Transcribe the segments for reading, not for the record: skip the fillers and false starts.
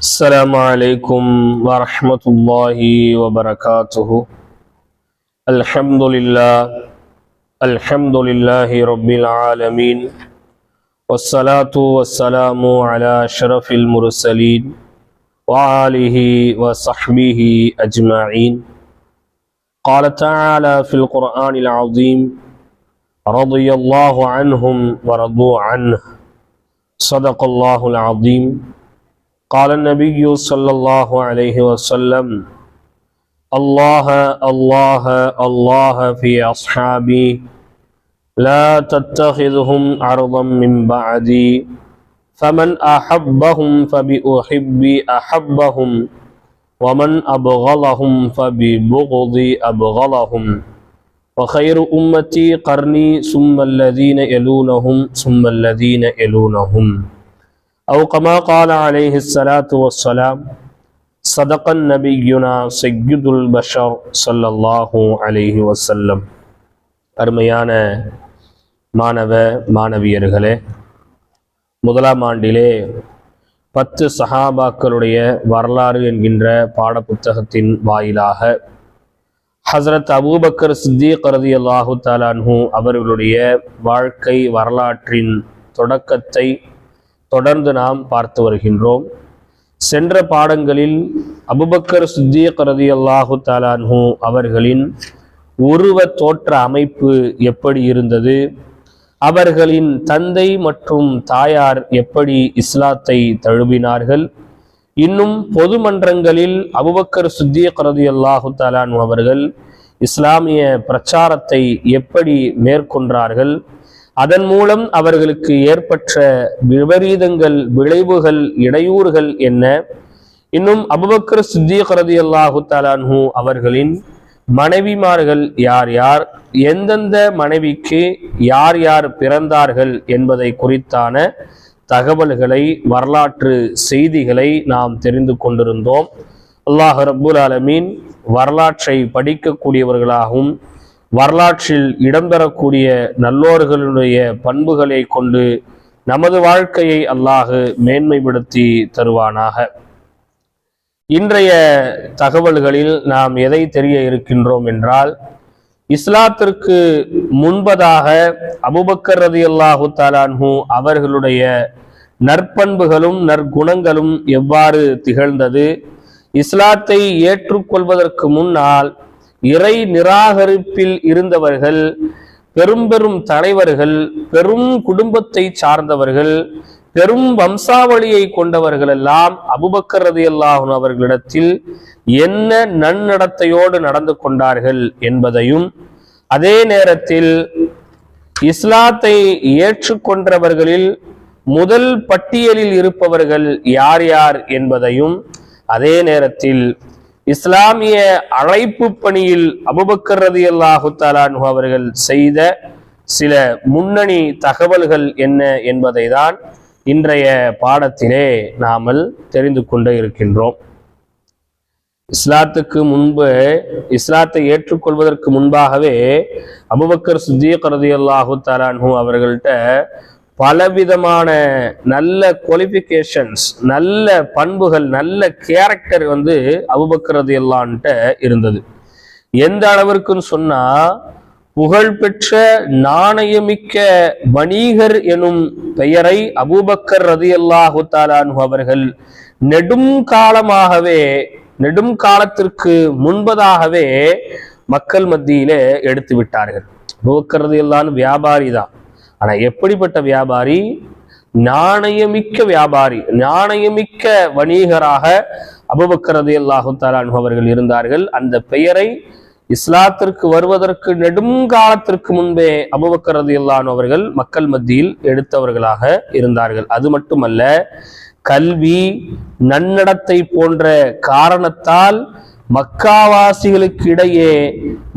السلام عليكم ورحمة الله وبركاته. الحمد لله رب العالمين، والصلاة والسلام على أشرف المرسلين وآله وصحبه أجمعين. قال تعالى في القرآن العظيم: رضي الله عنهم ورضوا عنه، صدق الله العظيم. قال النبي صلى الله عليه وسلم: الله الله الله في أصحابي، لا تتخذهم عرضا من بعدي، فمن أحبهم فبأحبي أحبهم، ومن أبغضهم فببغضي أبغضهم، وخير أمتي قرني ثم الذين يلونهم ثم الذين يلونهم، أو كما قال عليه الصلاة والسلام. صدق النبينا سيد البشر صلى الله عليه وسلم. அருமையான மாணவ மாணவியர்களே, முதலாம் ஆண்டிலே 10 சஹாபாக்களுடைய வரலாறு என்கின்ற பாடப்புத்தகத்தின் வாயிலாக ஹஸ்ரத் அபூபக்கர் சித்திக் ரலியல்லாஹு தஆலா அன்ஹு அவர்களுடைய வாழ்க்கை வரலாற்றின் தொடக்கத்தை தொடர்ந்து நாம் பார்த்து வருகின்றோம். சென்ற பாடங்களில் அபூபக்கர் சித்திக் ரலியல்லாஹு தஆலா அன்ஹு அவர்களின் உருவ தோற்ற அமைப்பு எப்படி இருந்தது, அவர்களின் தந்தை மற்றும் தாயார் எப்படி இஸ்லாத்தை தழுவினார்கள், இன்னும் பொது மன்றங்களில் அபூபக்கர் சித்திக் ரலியல்லாஹு தஆலா அன்ஹு அவர்கள் இஸ்லாமிய பிரச்சாரத்தை எப்படி மேற்கொண்டார்கள், அதன் மூலம் அவர்களுக்கு ஏற்பட்ட விபரீதங்கள், விளைவுகள், இடையூறுகள் என்ன, இன்னும் அபூபக்கர் சித்திக் ரலியல்லாஹு தஆலா அன்ஹு அவர்களின் மனைவிமார்கள் யார் யார், எந்தெந்த மனைவிக்கு யார் யார் பிறந்தார்கள் என்பதை குறித்தான தகவல்களை, வரலாற்று செய்திகளை நாம் தெரிந்து கொண்டிருந்தோம். அல்லாஹ் ரப்புல் ஆலமீன் வரலாற்றை படிக்கக்கூடியவர்களாகவும் வரலாற்றில் இடம்பெறக்கூடிய நல்லோர்களுடைய பண்புகளை கொண்டு நமது வாழ்க்கையை அல்லாஹ் மேன்மைப்படுத்தி தருவானாக. இன்றைய தகவல்களில் நாம் எதை தெரிய இருக்கின்றோம் என்றால், இஸ்லாத்திற்கு முன்பதாக அபூபக்கர் ரலியல்லாஹு தஆலா அன்ஹு அவர்களுடைய நற்பண்புகளும் நற்குணங்களும் எவ்வாறு திகழ்ந்தது, இஸ்லாத்தை ஏற்றுக்கொள்வதற்கு முன்னால் இறை நிராகரிப்பில் இருந்தவர்கள், பெரும் பெரும் தலைவர்கள், பெரும் குடும்பத்தை சார்ந்தவர்கள், பெரும் வம்சாவளியை கொண்டவர்கள் எல்லாம் அபூபக்கர் ரலியல்லாஹு அன்ஹு அவர்களிடத்தில் என்ன நன்னடத்தையோடு நடந்து கொண்டார்கள் என்பதையும், அதே நேரத்தில் இஸ்லாத்தை ஏற்றுக்கொண்டவர்களில் முதல் பட்டியலில் இருப்பவர்கள் யார் யார் என்பதையும், அதே நேரத்தில் இஸ்லாமிய அழைப்பு பணியில் அபூபக்கர் ரலியல்லாஹு தஆலா அன்ஹு அவர்கள் செய்த சில முன்னணி தகவல்கள் என்ன என்பதை தான் இன்றைய பாடத்திலே நாமல் தெரிந்து கொண்டு இருக்கின்றோம். இஸ்லாத்துக்கு முன்பு, இஸ்லாத்தை ஏற்றுக்கொள்வதற்கு முன்பாகவே அபூபக்கர் சித்திக் ரலியல்லாஹு தஆலா அன்ஹு அவர்கள்ட்ட பலவிதமான நல்ல குவாலிஃபிகேஷன்ஸ், நல்ல பண்புகள், நல்ல கேரக்டர் அபூபக்கர் ரலியல்லாஹு அன்ஹு இருந்தது. எந்த அளவிற்குன்னு சொன்னா, புகழ்பெற்ற நாணயமிக்க வணிகர் எனும் பெயரை அபூபக்கர் ரலியல்லாஹு தஆலா அன்ஹு அவர்கள் நெடும் காலத்திற்கு முன்பதாகவே மக்கள் மத்தியிலே எடுத்து விட்டார்கள். அபூபக்கர் ரலியல்லாஹு அன்ஹு வியாபாரி தான். ஆனா எப்படிப்பட்ட வியாபாரி? நாணயமிக்க வியாபாரி, நாணயமிக்க வணிகராக அபூபக்கர் ரலியல்லாஹு தஆலா அன்ஹு அவர்கள் இருந்தார்கள். அந்த பெயரை இஸ்லாத்திற்கு வருவதற்கு நெடுங்காலத்திற்கு முன்பே அபூபக்கர் ரலியல்லாஹு அன்ஹு அவர்கள் மக்கள் மத்தியில் எடுத்தவர்களாக இருந்தார்கள். அது மட்டுமல்ல, கல்வி, நன்னடத்தை போன்ற காரணத்தால் மக்காவாசிகளுக்கு இடையே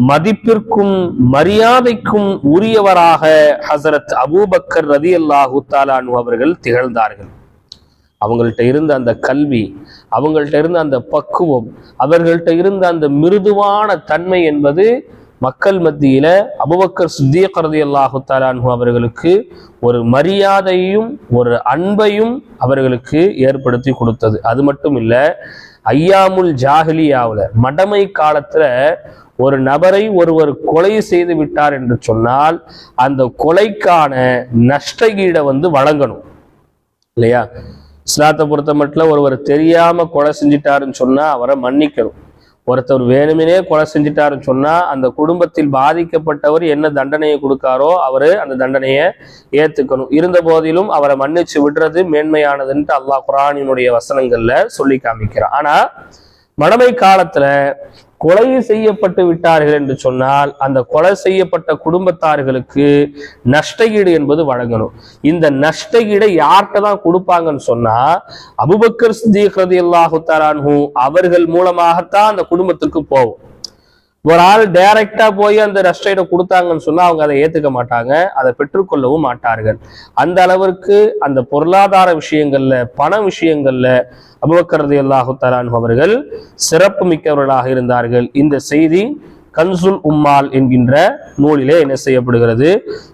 மதிப்பிற்கும் மரியாதைக்கும் உரியவராக ஹசரத் அபூபக்கர் ரலியல்லாஹு தஆலா அன்ஹு அவர்கள் திகழ்ந்தார்கள். அவங்கள்ட்ட இருந்த அந்த கல்வி, அவங்கள்ட்ட இருந்த அந்த பக்குவம், அவர்கள்ட்ட இருந்த அந்த மிருதுவான தன்மை என்பது மக்கள் மத்தியில அபூபக்கர் சித்தீக் ரலியல்லாஹு தஆலா அன்ஹு அவர்களுக்கு ஒரு மரியாதையும் ஒரு அன்பையும் அவர்களுக்கு ஏற்படுத்தி கொடுத்தது. அது மட்டும் இல்ல, ஐயாமுல் ஜாஹிலியாவுல மடமை காலத்துல ஒரு நபரை ஒருவர் கொலை செய்து விட்டார் என்று சொன்னால் அந்த கொலைக்கான நஷ்டஈடை வழங்கணும் இல்லையா? இஸ்லாத்தை பொறுத்த மட்டும் ஒருவர் தெரியாம கொலை செஞ்சிட்டாருன்னு சொன்னா அவரை மன்னிக்கணும். ஒருத்தர் வேணுமெனே கொலை செஞ்சிட்டாருன்னு சொன்னா அந்த குடும்பத்தில் பாதிக்கப்பட்டவர் என்ன தண்டனையை கொடுக்காரோ அவரு அந்த தண்டனையை ஏத்துக்கணும். இருந்த போதிலும் அவரை மன்னிச்சு விடுறது மேன்மையானதுன்ட்டு அல்லாஹ் குர்ஆனினுடைய வசனங்கள்ல சொல்லி காமிக்கிறான். ஆனா மடமை காலத்துல கொலை செய்யப்பட்டு விட்டார்கள் என்று சொன்னால் அந்த கொலை செய்யப்பட்ட குடும்பத்தார்களுக்கு நஷ்டஈடு என்பது வழங்கணும். இந்த நஷ்டஈடை யார்கிட்ட தான் கொடுப்பாங்கன்னு சொன்னா அபூபக்கர் சித்தீக் ரலியல்லாஹு தஆலா அன்ஹு அவர்கள் மூலமாகத்தான் அந்த குடும்பத்துக்கு போகும். ஒரு ஆள் டைரக்டா போய் அந்த நஷ்டஈடை கொடுத்தாங்கன்னு சொன்னா அவங்க அதை ஏத்துக்க மாட்டாங்க, அதை பெற்றுக்கொள்ளவும் மாட்டார்கள். அந்த அளவிற்கு அந்த பொருளாதார விஷயங்கள்ல பண விஷயங்கள்ல அபூபக்கர் ரலியல்லாஹு தஆலா அன்ஹு அவர்கள் சிறப்பு மிக்கவர்களாக இருந்தார்கள். இந்த செய்தி கன்சுல் உம்மால் என்கின்ற நூலிலே என்ன செய்யப்படுகிறது,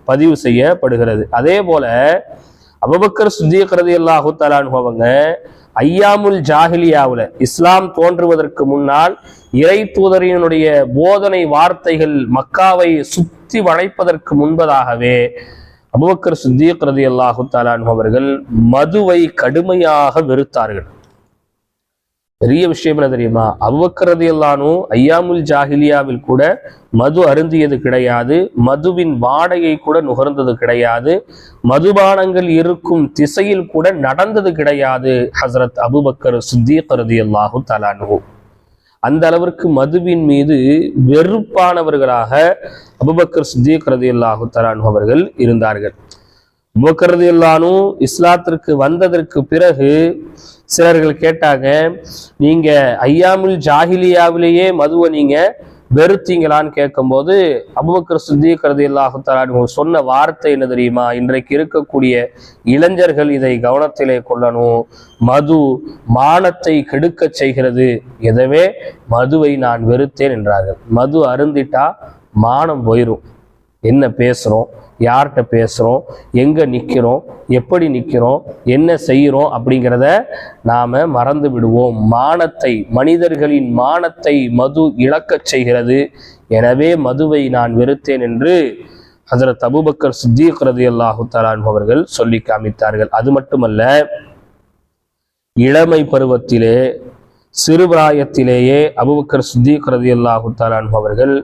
பதிவு செய்யப்படுகிறது. அதே போல அபூபக்கர் சித்தீக் ரலியல்லாஹு தஆலா அன்ஹு அவங்க ஐயாமுல் ஜாஹிலியாவுல இஸ்லாம் தோன்றுவதற்கு முன்னால் இறை தூதரினுடைய போதனை வார்த்தைகள் மக்காவை சுத்தி வளைப்பதற்கு முன்பதாகவே அபூபக்கர் சித்தீக் ரலியல்லாஹு தஆலா அன்ஹு அவர்கள் மதுவை கடுமையாக வெறுத்தார்கள். பெரிய விஷயம் என்ன தெரியுமா? அபூபக்கர் ரலியல்லாஹு அன்ஹு ஐயாமுல் ஜாஹிலியாவில் கூட மது அருந்தியது கிடையாது, மதுவின் வாடையை கூட நுகர்ந்தது கிடையாது, மதுபானங்கள் இருக்கும் திசையில் கூட நடந்தது கிடையாது ஹசரத் அபூபக்கர் சித்தீக் ரலியல்லாஹு தஆலா அன்ஹு. அந்த அளவிற்கு மதுவின் மீது வெறுப்பானவர்களாக அபூபக்கர் சித்தீக் ரலியல்லாஹு தஆலா அன்ஹு அவர்கள் இருந்தார்கள். அபூபக்கர் ரலியல்லாஹு அன்ஹு இஸ்லாத்திற்கு வந்ததற்கு பிறகு சிலர்கள் கேட்டாங்க, நீங்க ஐயாமுல் ஜாஹிலியாவிலேயே மதுவை நீங்க வெறுத்தீங்களான்னு கேட்கும்போது அபூபக்கர் சித்தீக் ரலியல்லாஹு தஆலா அன்ஹு சொன்ன வார்த்தை என்ன தெரியுமா? இன்றைக்கு இருக்கக்கூடிய இளைஞர்கள் இதை கவனத்திலே கொள்ளணும். மது மானத்தை கெடுக்க செய்கிறது, எனவே மதுவை நான் வெறுத்தேன் என்றார்கள். மது அருந்திட்டா மானம் போயிரும். என்ன பேசுறோம், யார்கிட்ட பேசுறோம், எங்க நிக்கிறோம், எப்படி நிக்கிறோம், என்ன செய்யறோம் அப்படிங்கிறத நாம மறந்து விடுவோம். மானத்தை, மனிதர்களின் மானத்தை மது இழக்கச் செய்கிறது, எனவே மதுவை நான் வெறுத்தேன் என்று ஹஜ்ரத் அபூபக்கர் சித்தீக் ரலியல்லாஹு தஆலா அன்ஹு அவர்கள் சொல்லி காமித்தார்கள். அது மட்டுமல்ல, இளமை பருவத்திலே சிறுபிராயத்திலேயே அபூபக்கர் சித்தீக் ரலியல்லாஹு தஆலா அன்ஹு அவர்கள்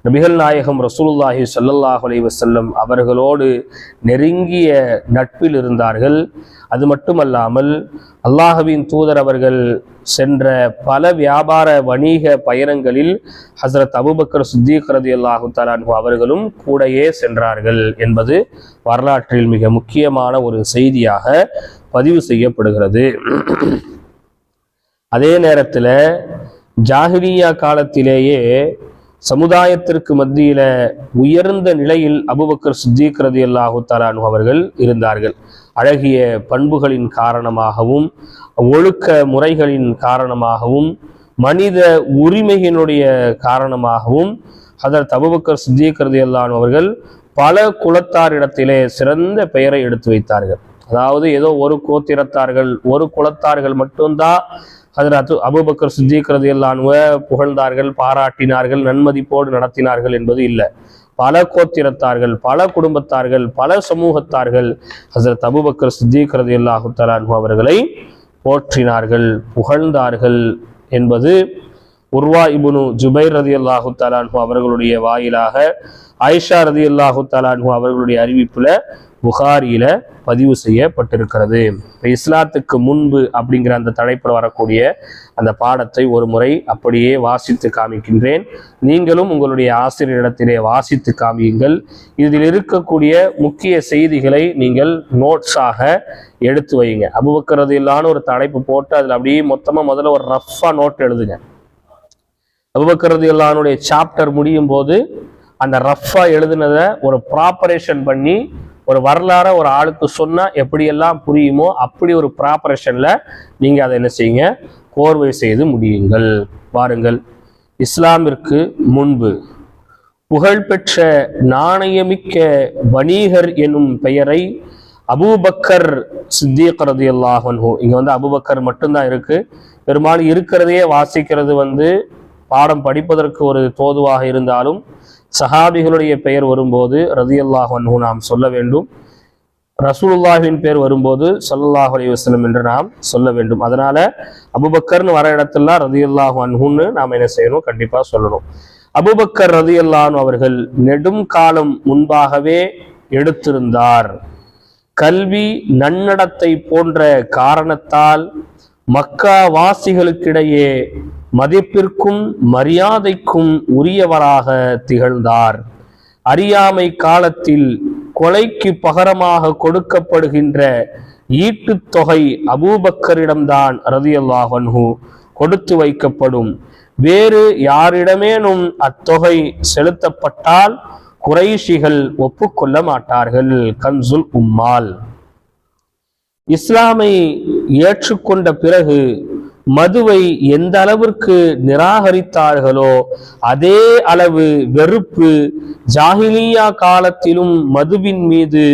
நபிகள் நாயகம் ரசூலுல்லாஹி ஸல்லல்லாஹு அலைஹி வஸல்லம் அவர்களோடு நெருங்கிய நட்பில் இருந்தார்கள். அது மட்டுமல்லாமல் அல்லாஹ்வின் தூதர் அவர்கள் சென்ற பல வியாபார வணிக பயணங்களில் ஹஜ்ரத் அபூபக்கர் சித்தீக் ரலியல்லாஹு தஆலா அன்ஹு அவர்களும் கூடயே சென்றார்கள் என்பது வரலாற்றில் மிக முக்கியமான ஒரு செய்தியாக பதிவு செய்யப்படுகிறது. அதே நேரத்தில் ஜாஹிலியா காலத்திலேயே சமுதாயத்திற்கு மத்தியில உயர்ந்த நிலையில் அபூபக்கர் சித்தீக் ரலியல்லாஹு தஆலா அன்ஹு அவர்கள் இருந்தார்கள். அழகிய பண்புகளின் காரணமாகவும் ஒழுக்க முறைகளின் காரணமாகவும் மனித உரிமையினுடைய காரணமாகவும் ஹஜ்ரத் அபூபக்கர் சித்தீக் ரலியல்லாஹு அன்ஹு அவர்கள் பல குலத்தாரிடத்திலே சிறந்த பெயரை எடுத்து வைத்தார்கள். அதாவது ஏதோ ஒரு கோத்திரத்தார்கள், ஒரு குலத்தார்கள் மட்டும்தான் ஹஜ்ரத் அபூபக்கர் சித்தீக் ரலியல்லாஹு அன்ஹு புகழ்ந்தார்கள், பாராட்டினார்கள், நன்மதிப்போடு நடத்தினார்கள் என்பது இல்லை. பல கோத்திரத்தார்கள், பல குடும்பத்தார்கள், பல சமூகத்தார்கள் ஹஜ்ரத் அபூபக்கர் சித்தீக் ரலியல்லாஹு தஆலா அன்ஹு அவர்களை போற்றினார்கள், புகழ்ந்தார்கள் என்பது உர்வா இப்னு ஜுபைர் ரலியல்லாஹு தஆலா அன்ஹு அவர்களுடைய வாயிலாக ஆயிஷா ரலியல்லாஹு தஆலா அன்ஹு அவர்களுடைய அறிவிப்புல புகாரியில பதிவு செய்யப்பட்டிருக்கிறது. இஸ்லாத்துக்கு முன்பு அப்படிங்கிற அந்த தலைப்பில் வரக்கூடிய அந்த பாடத்தை ஒரு முறை அப்படியே வாசித்து காமிக்கின்றேன். நீங்களும் உங்களுடைய ஆசிரியரிடத்திலே வாசித்து காமியுங்கள். இதில் இருக்கக்கூடிய முக்கிய செய்திகளை நீங்கள் நோட்ஸாக எடுத்து வைங்க. அபூபக்கர் ரலியல்லாஹு ஒரு தலைப்பு போட்டு அதில் அப்படியே மொத்தமாக முதல்ல ஒரு ரஃபா நோட் எழுதுங்க. அபூபக்கர் ரலியல்லாஹுடைய சாப்டர் முடியும் போது அந்த ரஃபா எழுதுனதை ஒரு ப்ராப்பரேஷன் பண்ணி ஒரு வரலாற ஒரு ஆளுக்கு சொன்னா எப்படியெல்லாம் புரியுமோ அப்படி ஒரு ப்ராப்பரேஷன்ல நீங்க அதை என்ன செய்யுங்க, கோர்வை செய்து முடியுங்கள். வாருங்கள், இஸ்லாமிற்கு முன்பு புகழ்பெற்ற நாணயமிக்க வணிகர் எனும் பெயரை அபூபக்கர் சித்தீக் ரலியல்லாஹு அன்ஹு, இங்க வந்து அபூபக்கர் மட்டும்தான் இருக்கு. பெரும்பாலும் இருக்கிறதையே வாசிக்கிறது பாடம் படிப்பதற்கு ஒரு தோதுவாக இருந்தாலும் சஹாபிகளுடைய பெயர் வரும்போது ரலியல்லாஹு அன்ஹு நாம் சொல்ல வேண்டும். ரசூலுல்லாஹின் பேர் வரும்போது ஸல்லல்லாஹு அலைஹி வஸல்லம் என்று நாம் சொல்ல வேண்டும். அதனால அபூபக்கர்னு வர இடத்துல ரலியல்லாஹு அன்ஹுன்னு நாம் என்ன செய்யணும், கண்டிப்பா சொல்லணும். அபூபக்கர் ரலியல்லாஹு அன்ஹு அவர்கள் நெடும் காலம் முன்பாகவே எடுத்திருந்தார். கல்வி நன்னடத்தை போன்ற காரணத்தால் மக்கா வாசிகளுக்கிடையே மதிப்பிற்கும் மரியாதைக்கும் உரியவராக திகழ்ந்தார். அறியாமை காலத்தில் கொலைக்கு பகரமாக கொடுக்கப்படுகின்ற ஈட்டுத் தொகை அபூபக்கரிடம்தான் ரலியல்லாஹு அன்ஹு கொடுத்து வைக்கப்படும். வேறு யாரிடமேனும் அத்தொகை செலுத்தப்பட்டால் குறைஷிகள் ஒப்புக்கொள்ள மாட்டார்கள். கன்சுல் உம்மால். இஸ்லாமை ஏற்றுக்கொண்ட பிறகு மதுவை எந்த அளவிற்கு நிராகரித்தார்களோ அதே அளவு வெறுப்பு ஜாஹிலியா காலத்திலும் மதுவின் மீது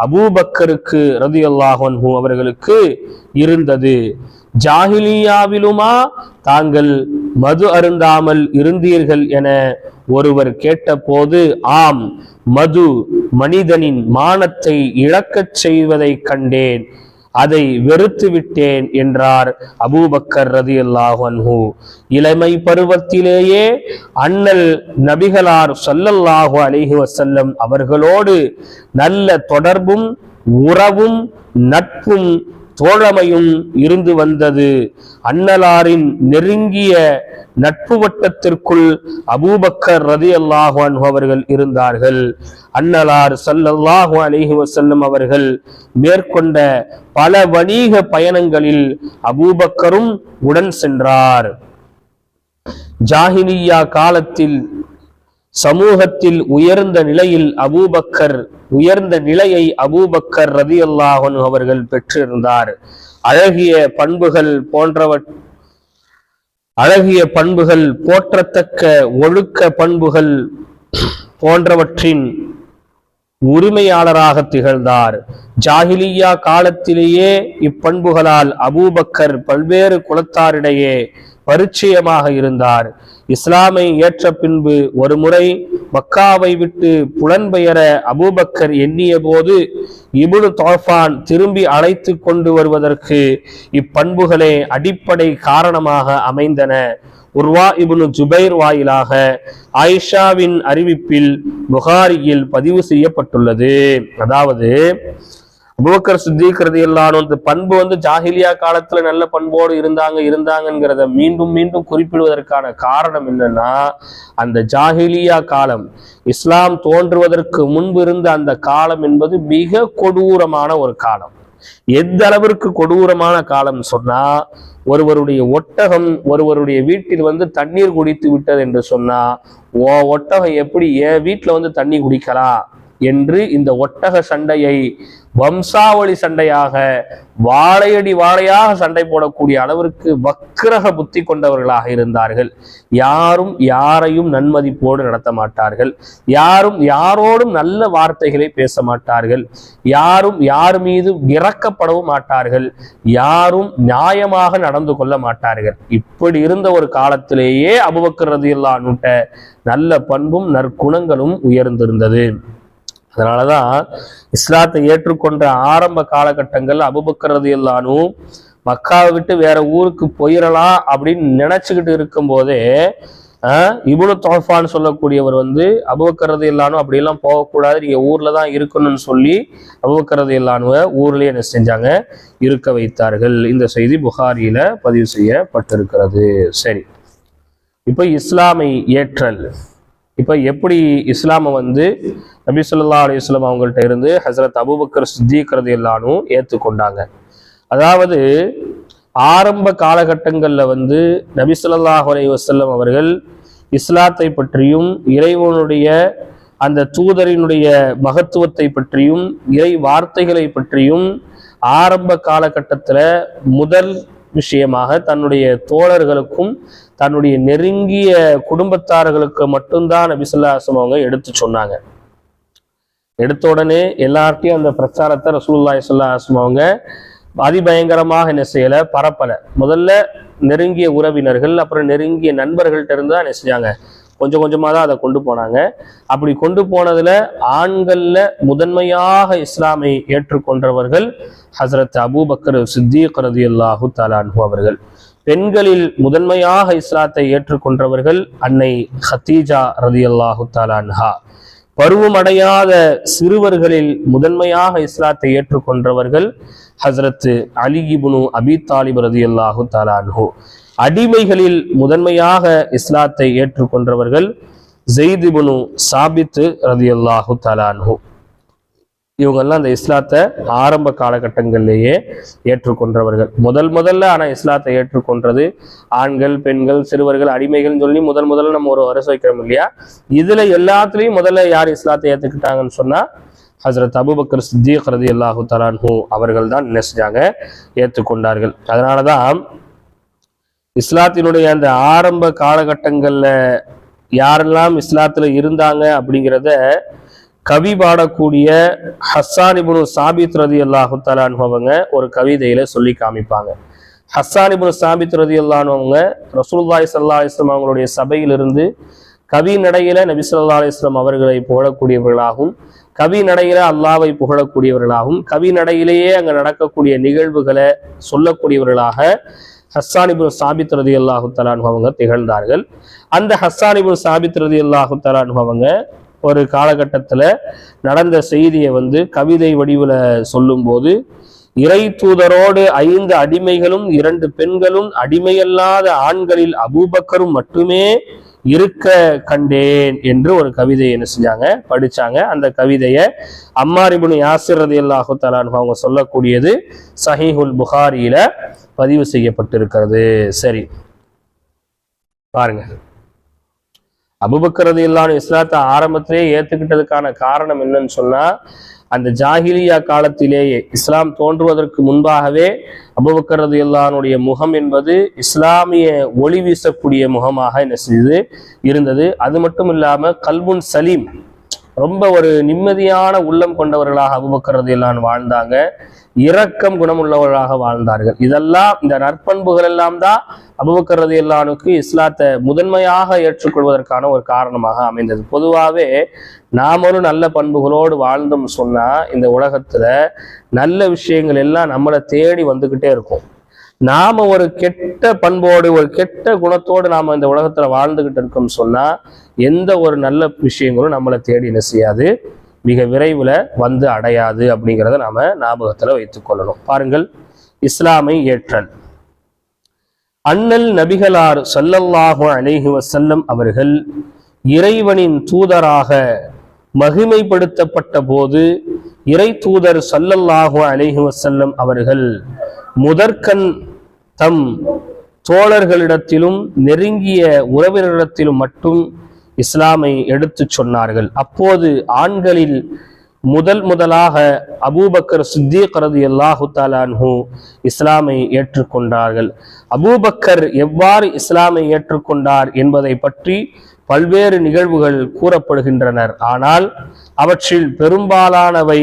அபூபக்கருக்கு ரலியல்லாஹு அன்ஹு அவர்களுக்கு இருந்தது. ஜாஹிலியாவிலுமா தாங்கள் மது அருந்தாமல் இருந்தீர்கள் என ஒருவர் கேட்டபோது, ஆம், மது மனிதனின் மானத்தை இழக்கச் செய்வதை கண்டேன், அதை வெறுத்து விட்டேன் என்றார் அபூபக்கர் ரலியல்லாஹு அன்ஹு. இளமை பருவத்திலேயே அண்ணல் நபிகளார் ஸல்லல்லாஹு அலைஹி வஸல்லம் அவர்களோடு நல்ல தொடர்பும் உறவும் நட்பும் தோழமையும் இருந்து வந்தது. அண்ணலாரின் நெருங்கிய நட்பு வட்டத்திற்குள் அபூபக்கர் ரலியல்லாஹு அன்ஹு அவர்கள் இருந்தார்கள். அண்ணலார் ஸல்லல்லாஹு அலைஹி வஸல்லம் அவர்கள் மேற்கொண்ட பல வணிக பயணங்களில் அபூபக்கரும் உடன் சென்றார். ஜாஹிலியா காலத்தில் சமூகத்தில் உயர்ந்த நிலையை அபூபக்கர் ரலியல்லாஹு அன்ஹு அவர்கள் பெற்றிருந்தார். அழகிய பண்புகள் போற்றத்தக்க ஒழுக்க பண்புகள் போன்றவற்றின் உரிமையாளராக திகழ்ந்தார். ஜாஹிலியா காலத்திலேயே இப்பண்புகளால் அபூபக்கர் பல்வேறு குலத்தாரிடையே பரிச்சயமாக இருந்தார். இஸ்லாமை ஏற்ற பின்பு ஒரு முறை மக்காவை விட்டு புலன்பெயர அபூபக்கர் எண்ணிய போது இப்னு தௌஃபான் திரும்பி அழைத்து கொண்டு வருவதற்கு இப்பண்புகளே அடிப்படை காரணமாக அமைந்தன. உர்வா இப்னு ஜுபைர் வாயிலாக ஆயிஷாவின் அறிவிப்பில் புகாரியில் பதிவு செய்யப்பட்டுள்ளது. அதாவது அபூபக்கர் சித்தீக் ரலியல்லாஹு அன்ஹு பண்பு ஜாஹிலியா காலத்துல நல்ல பண்போடு இருந்தாங்கிறத மீண்டும் மீண்டும் குறிப்பிடுவதற்கான காரணம் என்னன்னா, அந்த ஜாஹிலியா காலம் இஸ்லாம் தோன்றுவதற்கு முன்பு இருந்த அந்த காலம் என்பது மிக கொடூரமான ஒரு காலம். எந்த அளவிற்கு கொடூரமான காலம் சொன்னா, ஒருவருடைய ஒட்டகம் ஒருவருடைய வீட்டில் தண்ணீர் குடித்து விட்டது என்று சொன்னா, ஒட்டகம் எப்படி என் வீட்டுல தண்ணி குடிக்கலாம் என்று இந்த ஒட்டக சண்டையை வம்சாவளி சண்டையாக வாழையடி வாழையாக சண்டை போடக்கூடிய அளவிற்கு வக்கிரக புத்தி கொண்டவர்களாக இருந்தார்கள். யாரும் யாரையும் நன்மதிப்போடு நடத்த மாட்டார்கள். யாரும் யாரோடும் நல்ல வார்த்தைகளை பேச மாட்டார்கள். யாரும் யார் மீது இறக்கப்படவும் மாட்டார்கள். யாரும் நியாயமாக நடந்து கொள்ள மாட்டார்கள். இப்படி இருந்த ஒரு காலத்திலேயே அபூபக்கர் ரலியல்லாஹு அன்ஹு நல்ல பண்பும் நற்குணங்களும் உயர்ந்திருந்தது. அதனாலதான் இஸ்லாத்தை ஏற்றுக்கொண்ட ஆரம்ப காலகட்டங்கள் அபூபக்கர் ரலியல்லாஹு அன்ஹு மக்காவை விட்டு வேற ஊருக்கு போயிடலாம் அப்படின்னு நினைச்சுக்கிட்டு இருக்கும் போதே இப்னு தௌஃபான் சொல்லக்கூடியவர் அபூபக்கர் ரலியல்லாஹு அன்ஹு அப்படியெல்லாம் போகக்கூடாது, நீங்க ஊர்ல தான் இருக்கணும்னு சொல்லி அபூபக்கர் ரலியல்லாஹு அன்ஹு ஊர்லயே என்ன செஞ்சாங்க, இருக்க வைத்தார்கள். இந்த செய்தி புகாரியில பதிவு செய்யப்பட்டிருக்கிறது. சரி, இப்ப இஸ்லாமை ஏற்றல். இப்ப எப்படி இஸ்லாமை நபி ஸல்லல்லாஹு அலைஹி வஸல்லம் அவங்கள்ட்ட இருந்து ஹஸரத் அபூபக்கர் சித்தீக் ரலியல்லாஹு அன்ஹு ஏற்றுக்கொண்டாங்க. அதாவது ஆரம்ப காலகட்டங்கள்ல நபி ஸல்லல்லாஹு அலைஹி வஸல்லம் அவர்கள் இஸ்லாத்தை பற்றியும் இறைவனுடைய அந்த தூதரினுடைய மகத்துவத்தை பற்றியும் இறை வார்த்தைகளை பற்றியும் ஆரம்ப காலகட்டத்துல முதல் விஷயமாக தன்னுடைய தோழர்களுக்கும் தன்னுடைய நெருங்கிய குடும்பத்தார்களுக்கு மட்டும்தான் நபி ஸல்லல்லாஹு அலைஹி வஸல்லம் அவங்க எடுத்து சொன்னாங்க. எடுத்த உடனே எல்லார்ட்டையும் அந்த பிரச்சாரத்தை ரசூலுல்லாஹி ஸல்லல்லாஹு அலைஹி வஸல்லம் அவங்க அதிபயங்கரமாக என்ன செய்யல, பரப்பல. முதல்ல நெருங்கிய உறவினர்கள் அப்புறம் நெருங்கிய நண்பர்கள்ட்ட இருந்து தான் என்ன செஞ்சாங்க, கொஞ்சம் கொஞ்சமாக தான் அதை கொண்டு போனாங்க. அப்படி கொண்டு போனதுல ஆண்கள்ல முதன்மையாக இஸ்லாமை ஏற்றுக்கொண்டவர்கள் ஹஸ்ரத் அபூபக்கர் சித்தீக் ரலியல்லாஹு தஆலா அன்ஹு அவர்கள். பெண்களில் முதன்மையாக இஸ்லாத்தை ஏற்றுக்கொண்டவர்கள் அன்னை ஹதீஜா ரலியல்லாஹு தஆலா அன்ஹா. பருவமடையாத சிறுவர்களில் முதன்மையாக இஸ்லாத்தை ஏற்றுக்கொண்டவர்கள் ஹஸ்ரத் அலி இப்னு அபி தாலிப் ரலியல்லாஹு தஆலா அன்ஹு. அடிமைகளில் முதன்மையாக இஸ்லாத்தை ஏற்றுக்கொண்டவர்கள் ஸெய்த் இப்னு சாபித் ரலியல்லாஹு தஆலா அன்ஹு. இவங்கெல்லாம் அந்த இஸ்லாத்தை ஆரம்ப காலகட்டங்களிலேயே ஏற்றுக்கொண்டவர்கள். முதல்ல ஆனா இஸ்லாத்தை ஏற்றுக்கொண்டது ஆண்கள், பெண்கள், சிறுவர்கள், அடிமைகள் சொல்லி முதல்ல நம்ம ஒரு வரிசை வைக்கிறோம் இல்லையா. இதுல எல்லாத்துலயும் முதல்ல யார் இஸ்லாத்தை ஏற்றுக்கிட்டாங்கன்னு சொன்னா ஹஸ்ரத் அபூபக்கர் சித்தீக் ரலியல்லாஹு தஆலா அன்ஹு அவர்கள் தான் என்ன செஞ்சாங்க, ஏற்றுக்கொண்டார்கள். அதனாலதான் இஸ்லாத்தினுடைய அந்த ஆரம்ப காலகட்டங்கள்ல யாரெல்லாம் இஸ்லாத்துல இருந்தாங்க அப்படிங்கிறத கவி பாடக்கூடிய ஹஸ்ஸான் இப்னு சாபித் ரலியல்லாஹு தஆலா அன்ஹு அவங்க ஒரு கவிதையில சொல்லி காமிப்பாங்க. ஹஸ்ஸான் இப்னு சாபித் ரலியல்லாஹு அன்ஹு அவங்க ரசூலுல்லாஹி ஸல்லல்லாஹு அலைஹி வஸல்லம் அவங்களுடைய சபையிலிருந்து கவி நடையில நபி ஸல்லல்லாஹு அலைஹி வஸல்லம் அவர்களை புகழக்கூடியவர்களாகவும், கவி நடையில அல்லாஹ்வை புகழக்கூடியவர்களாகவும், கவி நடையிலேயே அங்க நடக்கக்கூடிய நிகழ்வுகளை சொல்லக்கூடியவர்களாக ஹஸ்ஸான் இப்னு சாபித் ரலியல்லாஹு தஆலா அன்ஹு அவங்க திகழ்ந்தார்கள். அந்த ஹஸ்ஸான் இப்னு சாபித் ரலியல்லாஹு தஆலா அன்ஹு அவங்க ஒரு காலகட்டத்துல நடந்த செய்தியை கவிதை வடிவுல சொல்லும் போது, இறை தூதரோடு 5 அடிமைகளும் 2 பெண்களும் அடிமையல்லாத ஆண்களில் அபூபக்கரும் மட்டுமே இருக்க கண்டேன் என்று ஒரு கவிதையை என்ன செஞ்சாங்க, படிச்சாங்க. அந்த கவிதையை அம்மார் இப்னு யாசிர் ரலியல்லாஹு தஆலா அன்ஹு அவங்க சொல்லக்கூடியது சஹீஹுல் புகாரியில பதிவு செய்யப்பட்டிருக்கிறது. சரி பாருங்க, அபூபக்கர் ரலியல்லாஹு அன்ஹு இஸ்லாத்தை ஆரம்பத்திலேயே ஏத்துக்கிட்டதுக்கான காரணம் என்னன்னு சொன்னா, அந்த ஜாஹிலியா காலத்திலேயே இஸ்லாம் தோன்றுவதற்கு முன்பாகவே அபூபக்கர் ரலியல்லாஹு அன்ஹுடைய முகம் என்பது இஸ்லாமிய ஒளி வீசக்கூடிய முகமாக என்ன செய்து இருந்தது. அது மட்டும் இல்லாம கல்புன் சலீம், ரொம்ப ஒரு நிம்மதியான உள்ளம் கொண்டவர்களாக அபூபக்கர் ரலியல்லாஹு அன்ஹு வாழ்ந்தாங்க. இரக்கம் குணமுள்ளவர்களாக வாழ்ந்தார்கள். இதெல்லாம், இந்த நற்பண்புகள் எல்லாம் தான் அபூபக்கர் ரலியல்லாஹு அன்ஹுக்கு இஸ்லாத்தை முதன்மையாக ஏற்றுக்கொள்வதற்கான ஒரு காரணமாக அமைந்தது. பொதுவாகவே நாம் ஒரு நல்ல பண்புகளோடு வாழ்ந்தோம் சொன்னா இந்த உலகத்துல நல்ல விஷயங்கள் எல்லாம் நம்மளை தேடி வந்துகிட்டே இருக்கும். நாம ஒரு கெட்ட பண்போடு ஒரு கெட்ட குணத்தோடு நாம இந்த உலகத்துல வாழ்ந்துகிட்டு இருக்கோம் சொன்னா எந்த ஒரு நல்ல விஷயங்களும் நம்மளை தேடி என்ன செய்யாது, மிக விரைவில் அடையாது அப்படிங்கிறத நாம ஞாபகத்துல வைத்துக் கொள்ளணும். பாருங்கள், இஸ்லாமை ஏற்றல். அண்ணல் நபிகளார் ஸல்லல்லாஹு அலைஹி வஸல்லம் அவர்கள் இறைவனின் தூதராக மகிமைப்படுத்தப்பட்ட போது இறை தூதர் ஸல்லல்லாஹு அலைஹி வஸல்லம் அவர்கள் முதற்கண் தம் தோழர்களிடத்திலும் நெருங்கிய உறவினரிடத்திலும் மட்டும் இஸ்லாமை எடுத்து சொன்னார்கள். அப்போது ஆண்களில் முதலாக அபூபக்கர் சித்தீக் ரலியல்லாஹு தஆலா அன்ஹு இஸ்லாமை ஏற்றுக்கொண்டார்கள். அபூபக்கர் எவ்வாறு இஸ்லாமை ஏற்றுக்கொண்டார் என்பதை பற்றி பல்வேறு நிகழ்வுகள் கூறப்படுகின்றனர். ஆனால் அவற்றில் பெரும்பாலானவை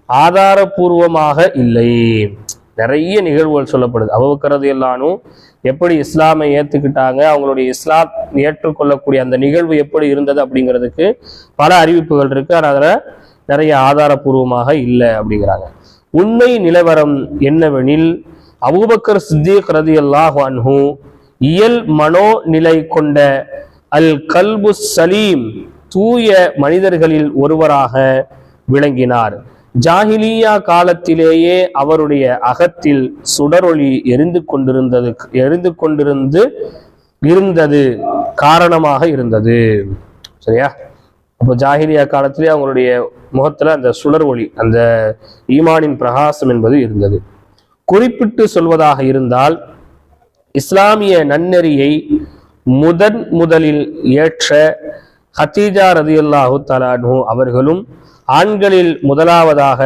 ஆதாரபூர்வமாக இல்லை. நிறைய நிகழ்வுகள் சொல்லப்படுது. அபூபக்கர் ரலியல்லாஹு அன்ஹு எப்படி இஸ்லாமை ஏற்றுக்கிட்டாங்க, அவங்களுடைய இஸ்லாம் ஏற்றுக்கொள்ளக்கூடிய அந்த நிகழ்வு எப்படி இருந்தது அப்படிங்கிறதுக்கு பல அறிவிப்புகள் இருக்கு. ஆனால் அதில் நிறைய ஆதாரபூர்வமாக இல்லை அப்படிங்கிறாங்க. உண்மை நிலவரம் என்னவெனில், அபூபக்கர் சித்தீக் ரலியல்லாஹு அன்ஹு இயல் மனோநிலை கொண்ட அல் கல்பு சலீம், தூய மனிதர்களில் ஒருவராக விளங்கினார். ஜாஹிலியா காலத்திலேயே அவருடைய அகத்தில் சுடரொளி எரிந்து இருந்தது காரணமாக இருந்தது. சரியா? அப்போ ஜாஹிலியா காலத்திலே அவங்களுடைய முகத்துல அந்த சுடர் ஒளி, அந்த ஈமானின் பிரகாசம் என்பது இருந்தது. குறிப்பிட்டு சொல்வதாக இருந்தால், இஸ்லாமிய நன்னெறியை முதலில் ஏற்ற ஹதீஜா ரலியல்லாஹு தஆலா அன்ஹு அவர்களும், ஆண்களில் முதலாவதாக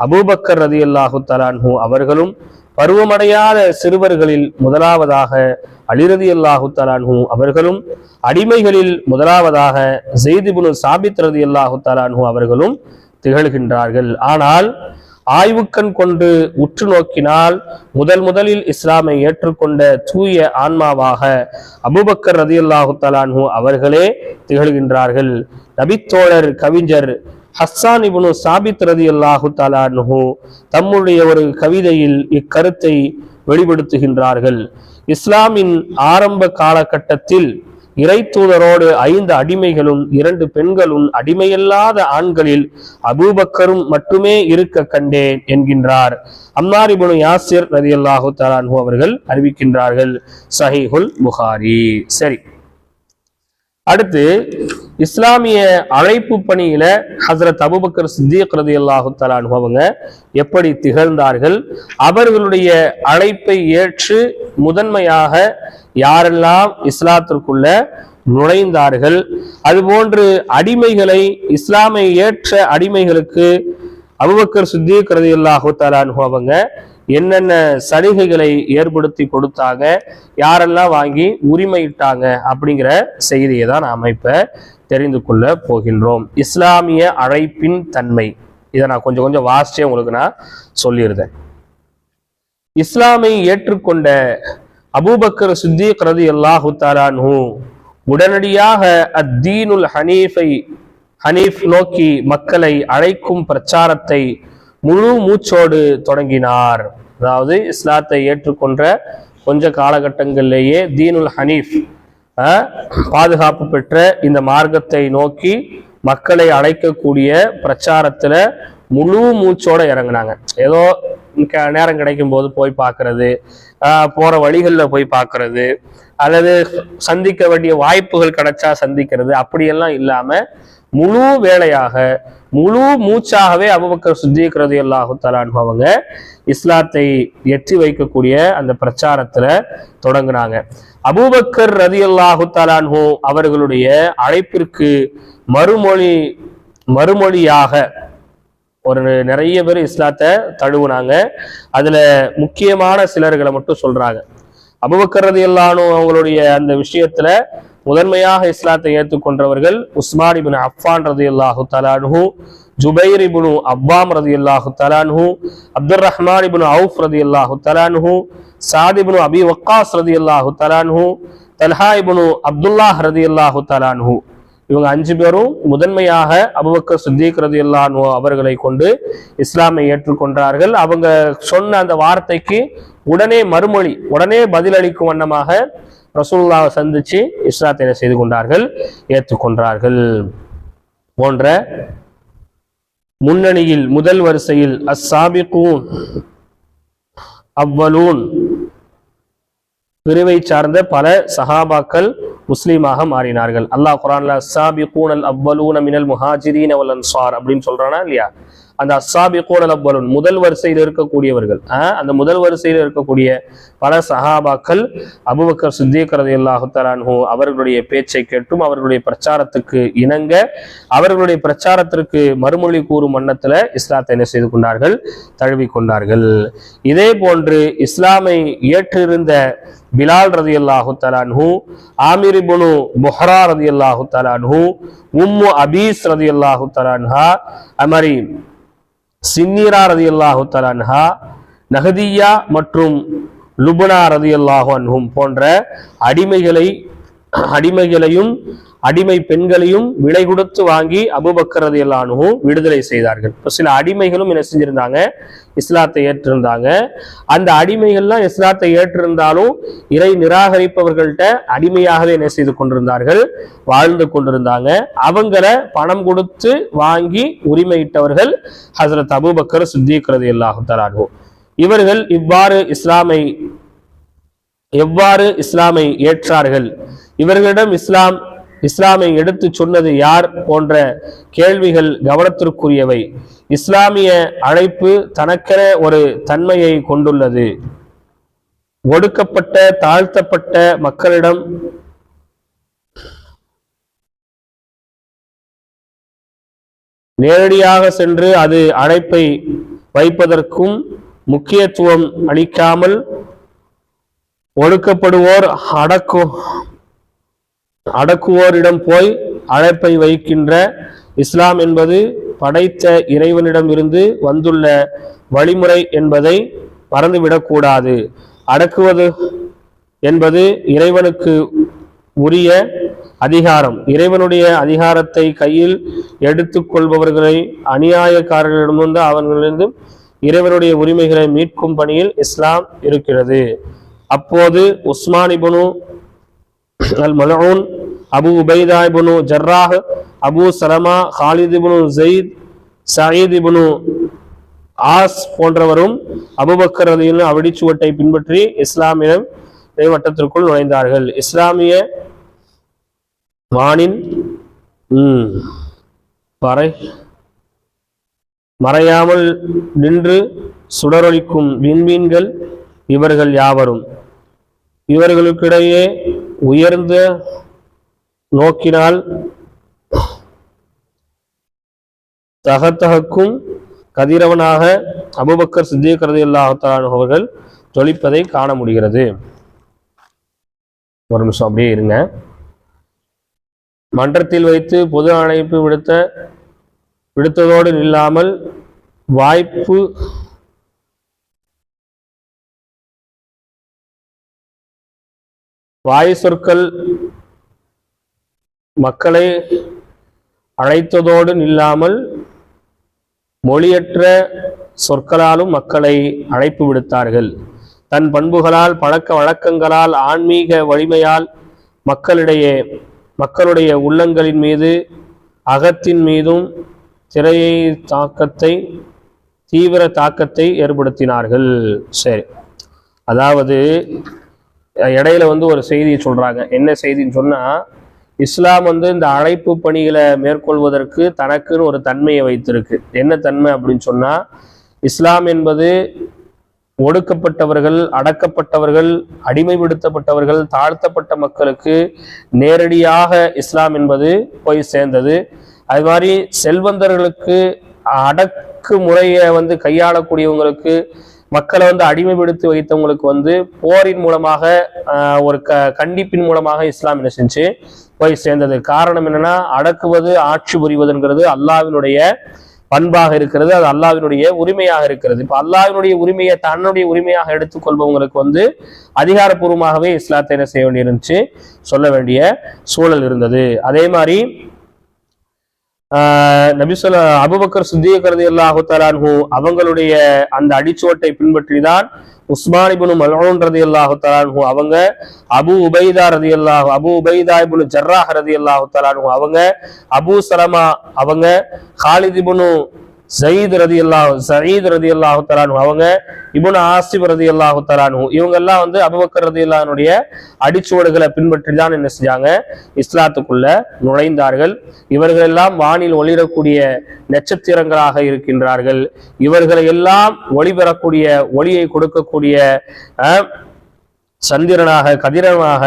அபூபக்கர் ரலியல்லாஹு தஆலா அன்ஹு அவர்களும் பருவமடையாத சிறுவர்களில் முதலாவதாக அலி ரலியல்லாஹு தஆலா அன்ஹு அவர்களும், அடிமைகளில் முதலாவதாக ஸைத் இப்னு சாபித் ரலியல்லாஹு தஆலா அன்ஹு அவர்களும் திகழ்கின்றார்கள். ஆனால் ஆய்வுக்கண் கொண்டு உற்று நோக்கினால் முதலில் இஸ்லாமை ஏற்றுக்கொண்ட தூய ஆன்மாவாக அபூபக்கர் ரலியல்லாஹு தஆலா அன்ஹு அவர்களே திகழ்கின்றார்கள். நபித்தோழர் கவிஞர் ஹஸ்ஸான் இப்னு சாபித் ரலியல்லாஹு தஆலா அன்ஹு தம்முடைய ஒரு கவிதையில் இக்கருத்தை வெளிப்படுத்துகின்றார்கள். இஸ்லாமின் ஆரம்ப காலகட்டத்தில் இறை தூதரோடு 5 அடிமைகளும் 2 பெண்களும் அடிமையல்லாத ஆண்களில் அபூபக்கரும் மட்டுமே இருக்க கண்டேன் என்கின்றார் அம்மார் இப்னு யாசிர் ரலியல்லாஹு தஆலா அன்ஹு அவர்கள் அறிவிக்கின்றார்கள். சஹீஹுல் புகாரி. சரி, அடுத்து இஸ்லாமிய அழைப்பு பணியில ஹஜ்ரத் அபூபக்கர் சித்திக் ரலியல்லாஹு தஆலா அன்ஹு அவங்க எப்படி திகழ்ந்தார்கள், அவர்களுடைய அழைப்பை ஏற்று முதன்மையாக யாரெல்லாம் இஸ்லாத்திற்குள்ள நுழைந்தார்கள், அதுபோன்று அடிமைகளை, இஸ்லாமை ஏற்ற அடிமைகளுக்கு அபூபக்கர் சித்திக் ரலியல்லாஹு தஆலா அன்ஹு அவங்க என்னென்ன சலுகைகளை ஏற்படுத்தி கொடுத்தாங்க, யாரெல்லாம் வாங்கி உரிமையிட்டாங்க அப்படிங்கிற செய்தியை தான் நாம் இப்ப தெரிந்து கொள்ள போகின்றோம். இஸ்லாமிய அழைப்பின் தன்மை, இதை நான் கொஞ்சம் வாசிச்சே உங்களுக்கு நான் சொல்லியிருந்தேன். இஸ்லாமை ஏற்றுக்கொண்ட அபூபக்கர் சித்திக் ரலியல்லாஹு தஆலா அன்ஹு உடனடியாக அத்தீனுல் ஹனீஃப் நோக்கி மக்களை அழைக்கும் பிரச்சாரத்தை முழு மூச்சோடு தொடங்கினார். அதாவது இஸ்லாத்தை ஏற்றுக்கொண்ட கொஞ்ச காலகட்டங்களிலேயே தீனுல் ஹனீஃப், பாதுகாப்பு பெற்ற இந்த மார்க்கத்தை நோக்கி மக்களை அழைக்கக்கூடிய பிரச்சாரத்துல முழு மூச்சோட இறங்கினாங்க. ஏதோ நேரம் கிடைக்கும் போது போய் பார்க்கறது, போற வழிகளில் போய் பார்க்கறது, அல்லது சந்திக்க வேண்டிய வாய்ப்புகள் கிடைச்சா சந்திக்கிறது, அப்படியெல்லாம் இல்லாம முழு வேளையாக முழு மூச்சாகவே அபூபக்கர் சித்திக் ரலியல்லாஹு தஆலா அன்ஹு அவங்க இஸ்லாத்தை எட்டி வைக்கக்கூடிய அந்த பிரச்சாரத்துல தொடங்குனாங்க. அபூபக்கர் ரலியல்லாஹு தஆலா அன்ஹு அவர்களுடைய அழைப்பிற்கு மறுமொழியாக ஒரு நிறைய பேர் இஸ்லாத்தை தழுவுனாங்க. அதுல முக்கியமான சிலர்களை மட்டும் சொல்றாங்க. அபூபக்கர் ரலியல்லாஹு அன்ஹு அவங்களுடைய அந்த விஷயத்துல முதன்மையாக இஸ்லாத்தை ஏற்றுக்கொண்டவர்கள் உஸ்மான் இப்னு அஃபான் ரலியல்லாஹு தஆலா அன்ஹு, ஜுபைர் இப்னு அவ்வாம் ரலியல்லாஹு தஆலா அன்ஹு, அப்துர் ரஹ்மான் இப்னு அவுஃப் ரலியல்லாஹு தஆலா அன்ஹு, சாத் இப்னு அபி வக்காஸ் ரலியல்லாஹு தஆலா அன்ஹு, தல்ஹா இப்னு அப்துல்லாஹ் ரலியல்லாஹு தஆலா அன்ஹு. இவங்க 5 பேரும் முதன்மையாக அபூபக்கர் சித்திக் ரலியல்லாஹு அன்ஹு அவர்களை கொண்டு இஸ்லாமை ஏற்றுக்கொண்டார்கள். அவங்க சொன்ன அந்த வார்த்தைக்கு உடனே பதிலளிக்கும் வண்ணமாக ரசூலுல்லாஹை சந்திச்சு இஸ்லாத்தை செய்து கொண்டார்கள், ஏற்றுக்கொண்டார்கள். போன்ற முன்னணியில் முதல் வரிசையில் அஸ்ஸாபிகூன் அவ்வலூன் பிரிவை சார்ந்த பல சஹாபாக்கள் முஸ்லீமாக மாறினார்கள். அல்லாஹ் குர்ஆன்ல அஸ்ஸாபிகூனல் அவ்வலூன மினல் முஹாஜிரீன வல் அன்சார் அப்படின்னு சொல்றானா இல்லையா? அந்த அஸ்ஸாபிகூனல் அவ்வலூன் முதல் வரிசையில் இருக்கக்கூடியவர்கள், அந்த முதல் வரிசையில் இருக்கக்கூடிய பல சஹாபாக்கள் அபூபக்கர் சித்திக் ரலியல்லாஹு தஆலா அன்ஹு அவர்களுடைய பேச்சை கேட்டும் அவர்களுடைய பிரச்சாரத்துக்கு இணங்க அவர்களுடைய பிரச்சாரத்திற்கு மறுமொழி கூறும் வண்ணத்துல இஸ்லாத்தை என்ன செய்து கொண்டார்கள், தழுவி கொண்டார்கள். இதே போன்று இஸ்லாமை ஏற்றிருந்த பிலால் ரலியல்லாஹு தஆலா அன்ஹு, ஆமிர் இப்னு புஹ்ரா ரலியல்லாஹு தஆலா அன்ஹு, உம்மு அபீஸ் ரலியல்லாஹு தஆலா அன்ஹா, அமரி சின்னீரா ரலியல்லாஹு தஆலா அன்ஹா, நஹதியா மற்றும் லுபனா ரலியல்லாஹு அன்ஹும் போன்ற அடிமைகளையும் அடிமை பெண்களையும் விலை கொடுத்து வாங்கி அபூபக்கர் ரலியல்லாஹு அன்ஹு விடுதலை செய்தார்கள். சில அடிமைகளும் என்ன செஞ்சிருந்தாங்க, இஸ்லாத்தை ஏற்றிருந்தாங்க. அந்த அடிமைகள்லாம் இஸ்லாத்தை ஏற்றிருந்தாலும் இறை நிராகரிப்பவர்கள்ட்ட அடிமையாகவே என்ன செய்து கொண்டிருந்தார்கள், வாழ்ந்து கொண்டிருந்தாங்க. அவங்கள பணம் கொடுத்து வாங்கி உரிமையிட்டவர்கள் ஹஜ்ரத் அபூபக்கர் சித்திக் ரலியல்லாஹு தஆலா அன்ஹு. இவர்கள் எவ்வாறு இஸ்லாமை ஏற்றார்கள், இவர்களிடம் இஸ்லாமை எடுத்து சொன்னது யார் போன்ற கேள்விகள் கவனத்திற்குரியவை. இஸ்லாமிய அழைப்பு தனக்கென ஒரு தன்மையை கொண்டுள்ளது. ஒடுக்கப்பட்ட தாழ்த்தப்பட்ட மக்களிடம் நேரடியாக சென்று அது அழைப்பை வைப்பதற்கும் முக்கியத்துவம் அளிக்காமல் ஒடுக்கப்படுவோர் அடக்குவோரிடம் போய் அழைப்பை வைக்கின்ற இஸ்லாம் என்பது படைத்த இறைவனிடம் இருந்து வந்துள்ள வழிமுறை என்பதை மறந்துவிடக்கூடாது. அடக்குவது என்பது இறைவனுக்கு உரிய அதிகாரம். இறைவனுடைய அதிகாரத்தை கையில் எடுத்துக் கொள்பவர்களை அநியாயக்காரர்களிடமிருந்து அவர்களிலிருந்து இறைவனுடைய உரிமைகளை மீட்கும் பணியில் இஸ்லாம் இருக்கிறது. அப்போது Usman ibn al Maloon, Abu Ubaidah ibn Jarrah, Abu Salama, Khalid ibn Zaid, Saeed ibn Aas போன்றவரும் அபூபக்கர் ரலியல்லாஹு அடிச்சுவட்டை பின்பற்றி இஸ்லாமிய வட்டத்திற்குள் நுழைந்தார்கள். இஸ்லாமிய வானின் மறையாமல் நின்று சுடரொளிக்கும் விண்மீன்கள் இவர்கள் யாவரும். இவர்களுக்கிடையே உயர்ந்த நோக்கினால் தகத்தகக்கும் கதிரவனாக அபூபக்கர் சித்திக் ரலியல்லாஹு தஆலா அவர்கள் ஜொலிப்பதை காண முடிகிறது. ஒரு நிமிஷம் அப்படியே இருங்க. மன்றத்தில் வைத்து பொது அழைப்பு விடுத்ததோடு இல்லாமல் வாய் சொற்கள் மக்களை அழைத்ததோடு இல்லாமல் மொழியற்ற சொற்களாலும் மக்களை அழைப்பு விடுத்தார்கள். தன் பண்புகளால், பழக்க வழக்கங்களால், ஆன்மீக வலிமையால் மக்களுடைய உள்ளங்களின் மீது அகத்தின் மீதும் தீவிர தாக்கத்தை ஏற்படுத்தினார்கள். சரி, அதாவது இடையில ஒரு செய்தியை சொல்றாங்க. என்ன செய்தின்னு சொன்னா, இஸ்லாம் இந்த அழைப்பு பணிகளை மேற்கொள்வதற்கு தனக்குன்னு ஒரு தன்மையை வைத்திருக்கு. என்ன தன்மை அப்படின்னு சொன்னா, இஸ்லாம் என்பது ஒடுக்கப்பட்டவர்கள், அடக்கப்பட்டவர்கள், அடிமைப்படுத்தப்பட்டவர்கள், தாழ்த்தப்பட்ட மக்களுக்கு நேரடியாக இஸ்லாம் என்பது போய் சேர்ந்தது. அது மாதிரி செல்வந்தர்களுக்கு, அடக்கு முறையை கையாளக்கூடியவங்களுக்கு, மக்களை அடிமைப்படுத்தி வைத்தவங்களுக்கு போரின் மூலமாக, ஒரு கண்டிப்பின் மூலமாக இஸ்லாம் என்ன செஞ்சு போய் சேர்ந்தது. காரணம் என்னன்னா, அடக்குவது, ஆட்சி புரிவதுங்கிறது அல்லாஹ்வினுடைய பண்பாக இருக்கிறது. அது அல்லாஹ்வினுடைய உரிமையாக இருக்கிறது. இப்ப அல்லாஹ்வினுடைய உரிமையை தன்னுடைய உரிமையாக எடுத்துக்கொள்பவங்களுக்கு அதிகாரப்பூர்வமாகவே இஸ்லாத்தை என்ன செய்ய வேண்டியிருந்துச்சு, சொல்ல வேண்டிய சூழல் இருந்தது. அதே மாதிரி அபூபக்கர் சித்திக் ரலியல்லாஹு தஆலா அன்ஹு அவங்களுடைய அந்த அடிச்சுவட்டை பின்பற்றி தான் உஸ்மான் இப்னு மல்ஊன் ரலியல்லாஹு தஆலா அன்ஹு அவங்க, அபு உபைதா இப்னு ஜர்ராஹ் ரலியல்லாஹு தஆலா அன்ஹு அவங்க, அபு சலமா அவங்க, ஹாலித் இப்னு சயீத் ரலியல்லாஹு தஆலா அன்ஹு அவங்க, இப்னு ஆசிப் ரலியல்லாஹு தஆலா அன்ஹு இவங்க எல்லாம் அபூபக்கர் ரலியல்லாஹு அன்ஹுடைய அடிச்சுவடுகளை பின்பற்றி தான் என்ன செஞ்சாங்க, இஸ்லாத்துக்குள்ள நுழைந்தார்கள். இவர்கள் எல்லாம் வானில் ஒளிரக்கூடிய நட்சத்திரங்களாக இருக்கின்றார்கள். இவர்களை எல்லாம் ஒளி ஒளியை கொடுக்கக்கூடிய சந்திரனாக, கதிரவனாக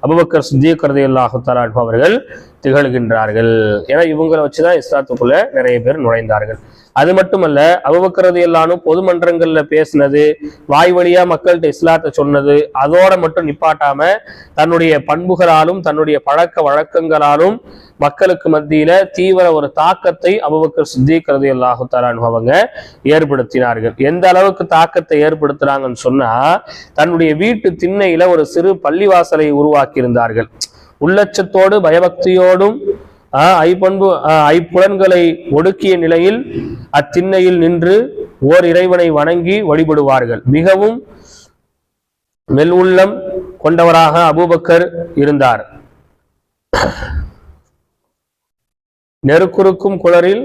அபூபக்கர் சித்திக் ரலியல்லாஹு தஆலா அன்ஹு அவர்கள் திகழ்கின்றார்கள். ஏன்னா இவங்களை வச்சுதான் இஸ்லாத்துக்குள்ள நிறைய பேர் நுழைந்தார்கள். அது மட்டுமல்ல, அபூபக்கர் ரலியல்லாஹு அன்ஹு பொது மன்றங்கள்ல பேசினது, வாய் வழியா மக்கள்கிட்ட இஸ்லாத்தை சொன்னது, அதோட மட்டும் நிப்பாட்டாம தன்னுடைய பண்புகளாலும் தன்னுடைய பழக்க வழக்கங்களாலும் மக்களுக்கு மத்தியில தீவிர ஒரு தாக்கத்தை அபூபக்கர் சித்திக் ரலியல்லாஹு தஆலா அன்ஹு அவங்க ஏற்படுத்தினார்கள். எந்த அளவுக்கு தாக்கத்தை ஏற்படுத்துறாங்கன்னு சொன்னா, தன்னுடைய வீட்டு திண்ணையில ஒரு சிறு பள்ளிவாசலை உருவாக்கி இருந்தார்கள். உள்ளச்சத்தோடு பயபக்தியோடும் ஐப்புலன்களை ஒடுக்கிய நிலையில் அத்திண்ணையில் நின்று ஓர் இறைவனை வணங்கி வழிபடுவார்கள். மிகவும் மெல்உள்ளம் கொண்டவராக அபூபக்கர் இருந்தார். நெருக்குறுக்கும் குளரில்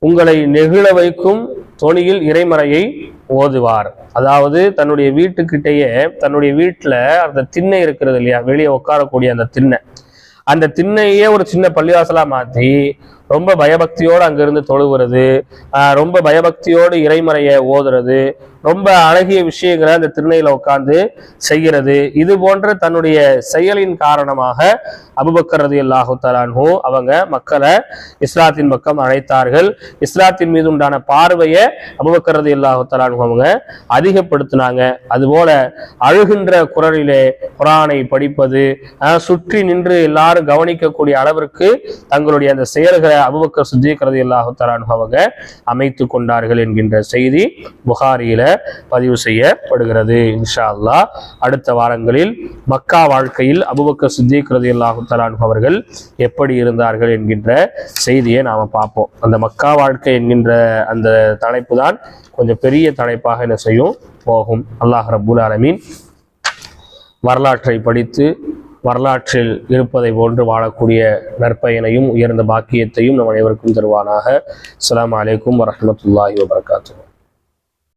உங்களை நெகிழ வைக்கும் தொனியில் இறைமறையை ஓதுவார். அதாவது தன்னுடைய வீட்டுக்கிட்டேயே, தன்னுடைய வீட்டுல அந்த திண்ணை இருக்கிறது இல்லையா, வெளியே உட்காரக்கூடிய அந்த திண்ணை, அந்த திண்ணையே ஒரு சின்ன பள்ளிவாசலா மாத்தி ரொம்ப பயபக்தியோடு அங்கிருந்து தொழுகிறது, ரொம்ப பயபக்தியோடு இறைமறையை ஓதுறது, ரொம்ப அழகிய விஷயங்களை அந்த திருநையில உட்கார்ந்து செய்கிறது. இது போன்ற தன்னுடைய செயலின் காரணமாக அபூபக்கர் ரலியல்லாஹு தஆலா அன்ஹு அவங்க மக்களை இஸ்லாத்தின் பக்கம் அழைத்தார்கள். இஸ்லாத்தின் மீது உண்டான பார்வையை அபூபக்கர் ரலியல்லாஹு தஆலா அன்ஹு அவங்க அதிகப்படுத்தினாங்க. அதுபோல அழுகின்ற குரலிலே குர்ஆனை படிப்பது, சுற்றி நின்று எல்லாரும் கவனிக்கக்கூடிய அளவிற்கு தங்களுடைய அந்த செயல்களை அபூபக்கர் சித்தீக் ரலியல்லாஹு தஆலா அன்ஹு அவங்க அமைத்து கொண்டார்கள் என்கின்ற செய்தி புகாரியில பதிவு செய்யப்படுகிறது. இன்ஷா அல்லாஹ் அடுத்த வாரங்களில் மக்கா வாழ்க்கையில் அபூபக்கர் சித்தீக் ரலியல்லாஹு தஆலா அன்ஹு அவர்கள் எப்படி இருந்தார்கள் என்கின்ற செய்தியை நாம பார்ப்போம். அந்த மக்கா வாழ்க்கை என்கின்ற அந்த தலைப்பு தான் கொஞ்சம் பெரிய தலைப்பாக என்ன செய்யும் போகும். அல்லாஹ் ரப்புல் ஆலமீன் வரலாற்றை படித்து வரலாற்றில் இருப்பதை போன்று வாழக்கூடிய நற்பயனையும் உயர்ந்த பாக்கியத்தையும் நம் அனைவருக்கும் தருவானாக. அஸ்ஸலாமு அலைக்கும் வரஹ்மத்துல்லாஹி வபரகாத்துஹு.